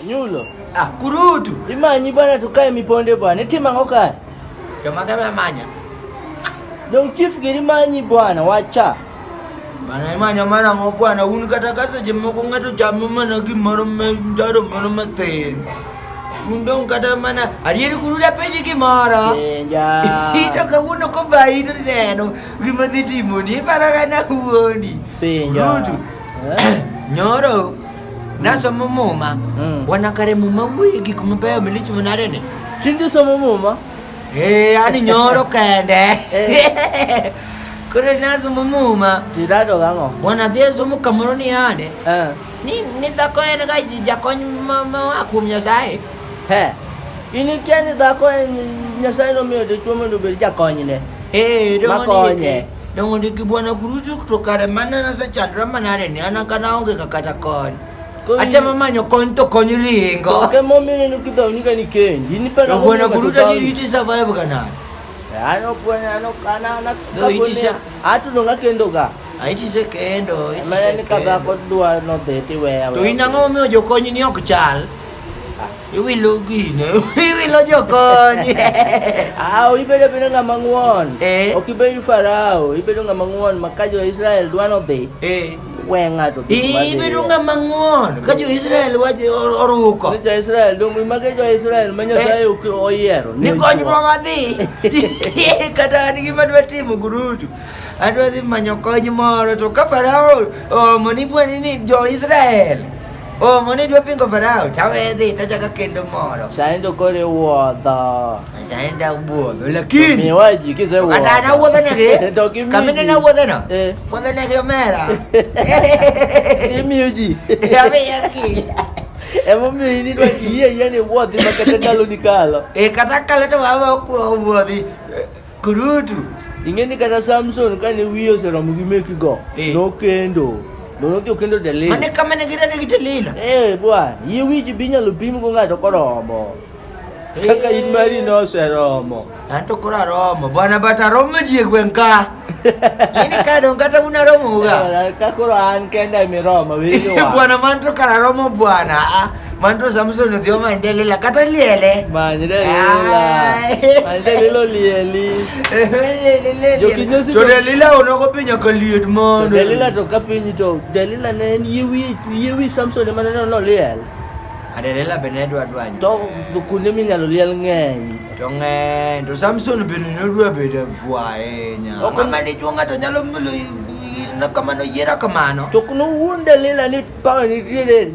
Nyulo. Kurutu. Imanyi bwana tukae miponde bwana. Tima ngokae. Kama manya. Dong chief girimanyi bwana wacha. Bana imanya mana ngo bwana unikata kasa jemoko ngato jamama na gimoro njaro mano maten. Undong kata mana arieri kuruda peji kimara. Enja. Ito kawuno ko ba ito neno. Gimati timoni para kana huondi. Kurutu. Nyoro. Nasa mumuma. Wana kare muma wigi kumapea milichi munarene. Chindi sama muma. Ani nyoro kende. Kore nasa mumuma. Tirado gango. Wana vyezo mukamuroni yane. Ni dako ene kai jakonyi mama aku mnyasae. He. Ini kiani dako nyasae no mio de chuma no beri jakonyi ne. Makonye. Dongo diki bwana kurutu kutokare mana nasa chandra manarene. Anakana onge kakata koni. Ate mama nyokonto konyiringo. Ke momene nukita unika ni kendi. Ini pera bwana kuruta ni iti survive kana. Ano bwana ano kana do itisha. Atu nonga kendo ka. Aiti se kendo. Mane ni kaga ko dua no deti we. To inango me jokonyi ni okchal. Iwilo gine. Iwilo jokonyi. Ibedo bino ngamanguon. Okibedo farao. Ibedo ngamanguon makajo Israel dua no de. Wenga to. Ibedo ngamanguon. Kajo Israel waje oruko. Jo Israel dum magejo Israel manyasaye oyiero. Ni konyi mwadhi. Kata ni gimadwa timo kurutu. Adwa dhi manyo konyi moro to ka farao moni bwana ni jo Israel. Moni dwa pingo farao tawe dhi tajaka kendo moro. Saindo kore wuodho. Sainda wuodho lakini miwaji kise wuodho. Kata na wuodho nege. Kamene na wuodho no. Wuodho nege mera. Imiuji. Yabe yaki. Emo mi ni dwa iye yani wuodhi makata ndalo nikalo. Kata kala to wawa ku wuodhi. Kurutu. Ingeni kata Samson kani wiyo seromo gi meki go. No kendo. No tio kendo Delila. Mane kama ne gira de Delila. Bwana, yi wiji binya lupimo ko ngato koromo. Kaka imari no seromo. Anto kora romo. Bwana bata romo die gwenka. Ini kado ngata una romo ga. Ka Quran kenda mi romo wiyo. Bwana manto kara romo bwana. Manto Samson dio mandelela kata liele. Mandelela. Mandelelo lieli. To Delila onoko pinya kaliet mono. Delila to kapinyi to. Delila ne yiwi Samson maneno no liel. Adelela benedwa dwanyo. To kunde minyalo liel ng'eny. To ng'eny. To Samson benedwa dwa bede fuaenya. Mama de chunga to nyalo mulo na kamano yera kamano. To kuno wunde lela ni pa ni tiere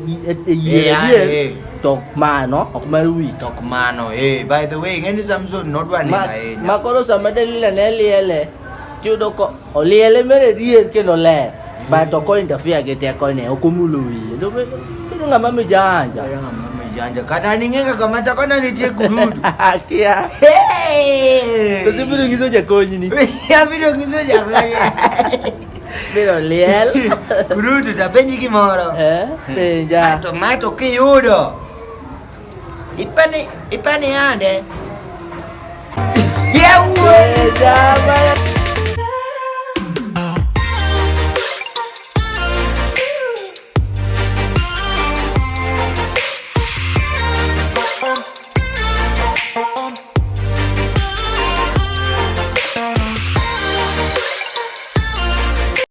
yie. To mano ok marwi. To mano by the way ngeni Samson no dwa ni aenya. Makoro sama Delila ne liele. Tiudo ko oliele mere dier kendo le. Ba to ko interfere ge te ko ne okumulo wi. Do ngama mejanja. Ngama mejanja. Kata ningenga kama takona nitie kurudu. Kia. To sibiro gizo jakonyi ni. Ya biro gizo jakonyi. Biro liel. Kurudu tapenyi kimoro. Penja. Tomato kiyudo. Ipani ande. Yewu. Penja.